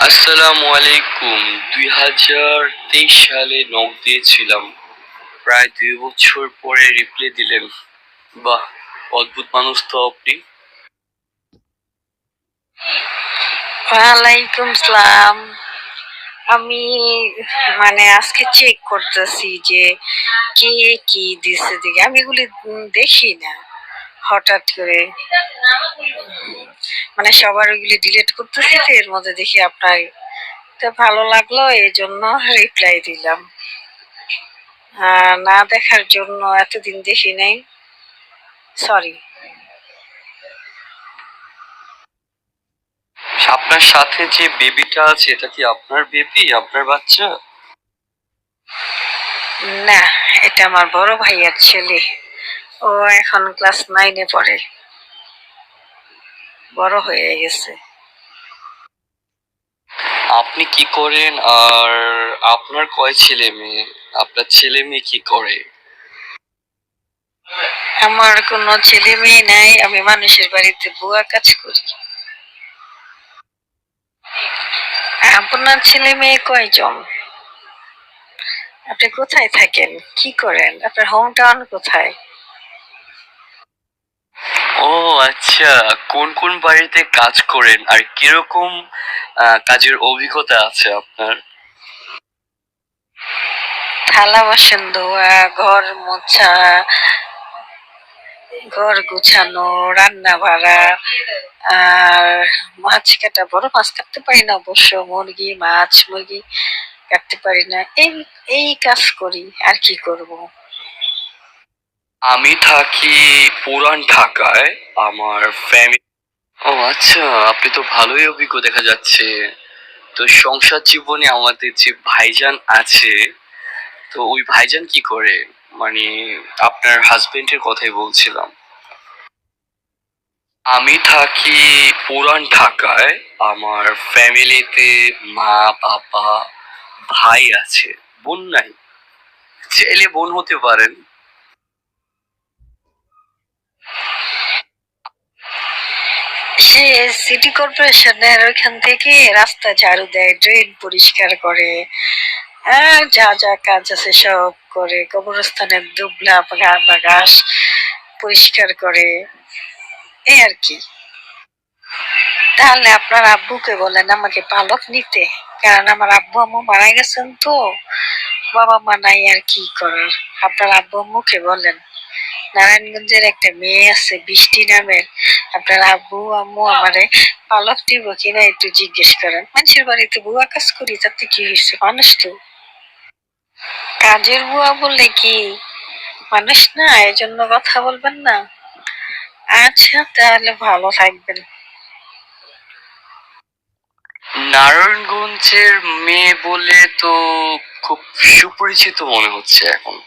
আসসালামু আলাইকুম। ২০২৩ সালে নক দিয়েছিলাম। প্রায় ২ বছর পরে রিপ্লাই দিলেন। বাহ! অদ্ভুত মানুষ তো আপনি। ওয়ালাইকুম সালাম। আমি আজকে চেক করতেছি যে কে কি দিছে দিকে আমি এগুলি দেখি না। হঠাৎ করে সবার ওইগুলি ডিলিট করতেছি, তো এর মধ্যে দেখি আপনার, তো ভালো লাগলো এই জন্য রিপ্লাই দিলাম। না দেখার জন্য এতদিন দেখি নাই, সরি। আপনার সাথে যে বেবিটা আছে এটা কি আপনার বেবি, আপনার বাচ্চা? না, এটা আমার বড় ভাইয়ের ছেলে। ও এখন ক্লাস 9-এ পড়ে, বড় হয়ে গেছে। আপনি কি করেন আর আপনার কয় ছেলে মেয়ে? আপনার ছেলে মেয়ে কি করে? আমার কোনো ছেলে মেয়ে নাই, আমি মানুষের বাড়িতে বুয়া কাজ করি। আপনার ছেলে মেয়ে কয়জন? আপনি কোথায় থাকেন, কি করেন, আপনার হোম টাউন কোথায়? ও আচ্ছা, কোন কোন বাড়িতে কাজ করেন আর কিরকম কাজের অভিজ্ঞতা আছে আপনার? থালা বাসন ধোয়া, ঘর মোছা, ঘর গুছানো, রান্না বাড়া, আর মাছ কাটা। বড় মাছ কাটতে পারি না অবশ্য, মুরগি মাছ মুরগি কাটতে পারি না। এই এই কাজ করি, আর কি করব। আমি থাকি পুরান ঢাকায়। আমার ফ্যামিলি। ও আচ্ছা, আপনি তো ভালোই অভিজ্ঞ দেখা যাচ্ছে। তো সংসার জীবনে আমাদের যে ভাইজান আছে, তো ওই ভাইজান কি করে? মানে আপনার হাজবেন্ডের কথাই বলছিলাম। আমি থাকি পুরান ঢাকায়। আমার ফ্যামিলিতে মা বাবা ভাই আছে, বোন নাই। চাইলে বোন হতে পারেন। সে সিটি কর্পোরেশনের ওইখান থেকে রাস্তা ঝাড়ু দেয়, ড্রেন পরিষ্কার করে, আর যা যা কাজ আছে সব করে। কবরস্থানের দুবলা বা ঘাস পরিষ্কার করে, এই আর কি। তাহলে আপনার আব্বুকে বলেন আমাকে পালক নিতে, কারণ আমার আব্বু আম্মু মারা গেছেন তো, বাবা মা নাই, আর কি করার। আপনার আব্বু আম্মুকে বলেন। নারায়ণগঞ্জের একটা মেয়ে আছে বৃষ্টি নামের, আপনার আব্বু আম্মু আমারে পালক দিব কিনা একটু জিজ্ঞেস করেন। মানুষের বাড়িতে বুয়া কাজ করি, তাতে কি হয়েছে, মানুষ তো। কাজের বুয়া বললে কি মানুষ না, এজন্য কথা বলবেন না। আচ্ছা, তাহলে ভালো থাকবেন। নারায়ণগঞ্জের মেয়ে বলে তো খুব সুপরিচিত মনে হচ্ছে এখন।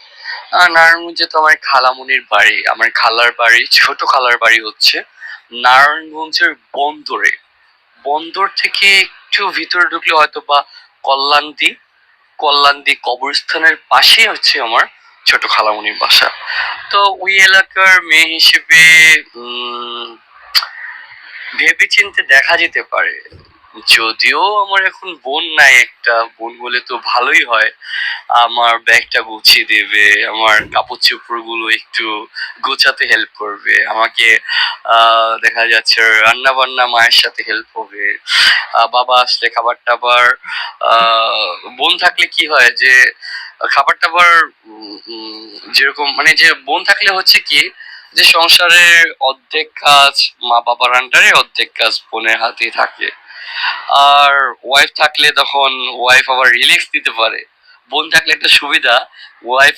নারায়ণগঞ্জে তো আমার খালামুনির বাড়ি, আমার খালার বাড়ি, ছোট খালার বাড়ি হচ্ছে নারায়ণগঞ্জের বন্দরে। বন্দর থেকে একটু ভিতরে ঢুকলে হয়তো বা কল্যাণদী, কল্যাণদী কবরস্থানের পাশেই হচ্ছে আমার ছোট খালামুনির বাসা। তো ওই এলাকার মেয়ে হিসেবে ভেবেচিন্তে দেখা যেতে পারে। যদিও আমার এখন বোন নাই, একটা বোন হলে তো ভালোই হয়। আমার ব্যাগটা গুছিয়ে দেবে, আমার কাপড় চোপড় গুলো একটু গোছাতে হেল্প করবে আমাকে। দেখা যাচ্ছে রান্না বান্না মায়ের সাথে হেল্প হবে। বাবা আসলে খাবার টাবার, বোন থাকলে কি হয় যে খাবার টাবার যেরকম মানে যে বোন থাকলে হচ্ছে কি যে সংসারের অর্ধেক কাজ মা বাবার আন্ডারে, অর্ধেক কাজ বোনের হাতেই থাকে। আর ওয়াইফ থাকলে তখন ওয়াইফ আবার রিল্যাক্স দিতে পারে। বোন থাকলে একটা সুবিধা, ওয়াইফ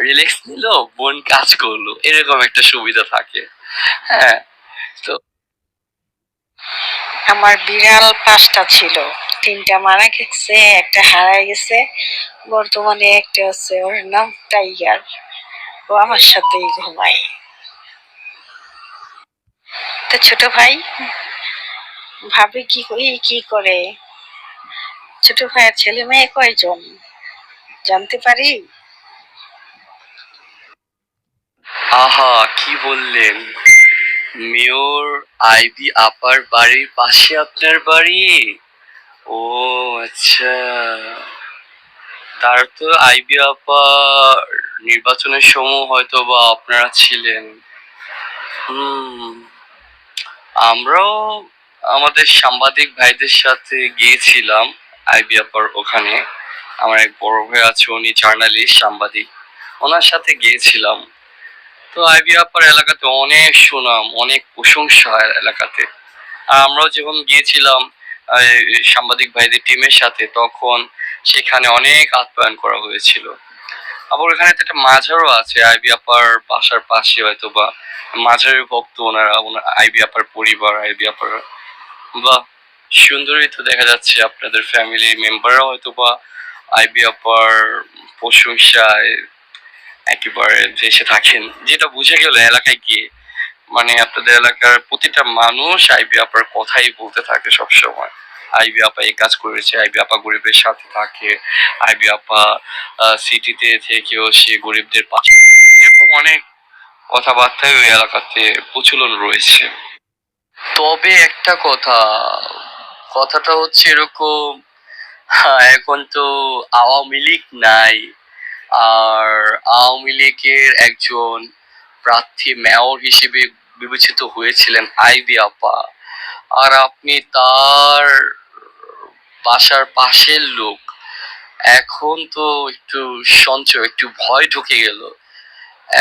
রিল্যাক্স নিল, বোন কাজ করলো, এরকম একটা সুবিধা থাকে। হ্যাঁ। তো আমার বিড়াল 5টা ছিল, 3টা মারা গেছে, একটা হারাই গেছে। বর্তমানে একটা আছে, ওর নাম টাইগার। ও আমার সাথেই ঘুমায়। তো ছোট ভাই, ভাবি কি করে? ছোট ভাইয়ের ছেলে মেয়ে কয়জন, জানতে পারি? আহা, কি বললেন! মেয়র আইবি আপার বাড়ির পাশে আপনার বাড়ি? ও আচ্ছা, তার তো আইবি আপা নির্বাচনের সময় হয়তো বা আপনারা ছিলেন। হুম, আমরাও আমাদের সাংবাদিক ভাইদের সাথে গিয়েছিলাম আইবি আপার ওখানে। আমার এক বড় ভাই আছে, উনি জার্নালিস্ট সাংবাদিক, ওনার সাথে গিয়েছিলাম। তো আইবি আপার এলাকাতে অনেক সুনাম, অনেক প্রশংসা এলাকাতে। আর আমরাও যখন গিয়েছিলাম সাংবাদিক ভাইদের টিমের সাথে, তখন সেখানে অনেক আপ্যায়ন করা হয়েছিল। আবার ওখানে তো একটা মাজারও আছে আইবি আপার বাসার পাশে, হয়তো বা মাজারের ভক্ত ওনারা, ওনার আইবি আপার পরিবার, আইবি আপার। বাহ, সুন্দরই তো দেখা যাচ্ছে আপনাদের ফ্যামিলি মেম্বাররা হয়তো বা আইবি আপার প্রশংসায় একেবারে ভেসে থাকেন, যেটা বুঝে গেল এলাকায় গিয়ে। মানে আপনাদের এলাকার প্রতিটা মানুষ আইবি আপার কথাই বলতে থাকে সব সময়। আইবি আপা এই কাজ করেছে, আইবি আপা গরিবের সাথে থাকে, আইবি আপা সিটিতে থেকেও সে গরিবদের পাশে, এরকম অনেক কথাবার্তায় ওই এলাকাতে প্রচলন রয়েছে। তবে একটা কথা, কথাটা হচ্ছে এরকম, হ্যাঁ, এখন তো আওয়ামী লীগ নাই। আর আওয়ামী লীগের একজন প্রার্থী মেয়র হিসেবে বিবেচিত হয়েছিলেন আইভি আপা। আর আপনি তার বাসার পাশের লোক। এখন তো একটু সঞ্চয়, একটু ভয় ঢুকে গেল।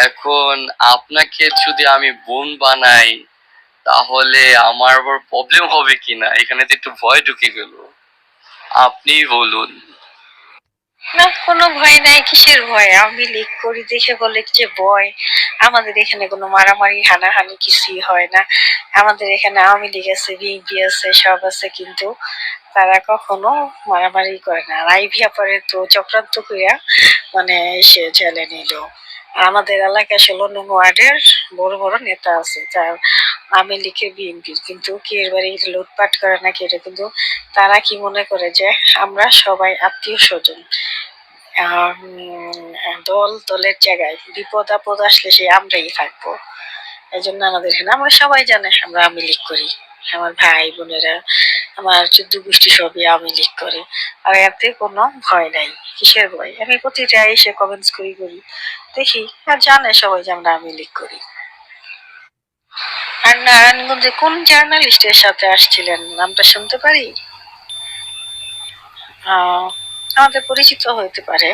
এখন আপনাকে যদি আমি বোন বানাই, তাহলে আমার আবার প্রবলেম হবে কিনা, এখানে তো একটু ভয় ঢুকে গেল। আপনিই বলুন। না, কোনো ভয় নাই, কিসের ভয়? আমি লিক করি দেখে বলে যে ভয়? আমাদের এখানে কোনো মারামারি হানাহানি কিছুই হয় না। আমাদের এখানে আওয়ামী লীগ আছে, বিএনপি আছে, সব আছে, কিন্তু তারা কখনো মারামারি করে না। আর আইভি আপারে তো চক্রান্ত কইরা মানে সে জেলে নিল। আর আমাদের এলাকায় 16 নং ওয়ার্ডের বড় বড় নেতা আছে, যার আওয়ামী লীগের, বিএনপির, কিন্তু কি এর বাড়ি লুটপাট করে নাকি, এটা কিন্তু তারা কি মনে করে যে আমরা সবাই আত্মীয় স্বজন। দল দলের জায়গায় বিপদ আপদ আসলে সে আমরাই থাকবো। এই জন্য আমাদের এখানে আমরা সবাই জানে আমরা আওয়ামী লীগ করি। আমার ভাই বোনেরা, আমার 14 গোষ্ঠী সবই আওয়ামী লীগ করে। আর এতে কোনো ভয় নাই। কিসের ভয়? আমি প্রতিটা এসে কমেন্টস করি দেখি, আর জানে সবাই যে আমরা আওয়ামী লীগ করি। আর নারায়ণগঞ্জে কোন জার্নালিস্টের সাথে আসছিলেন, নামটা শুনতে পারি? আমাদের পরিচিত হইতে পারে।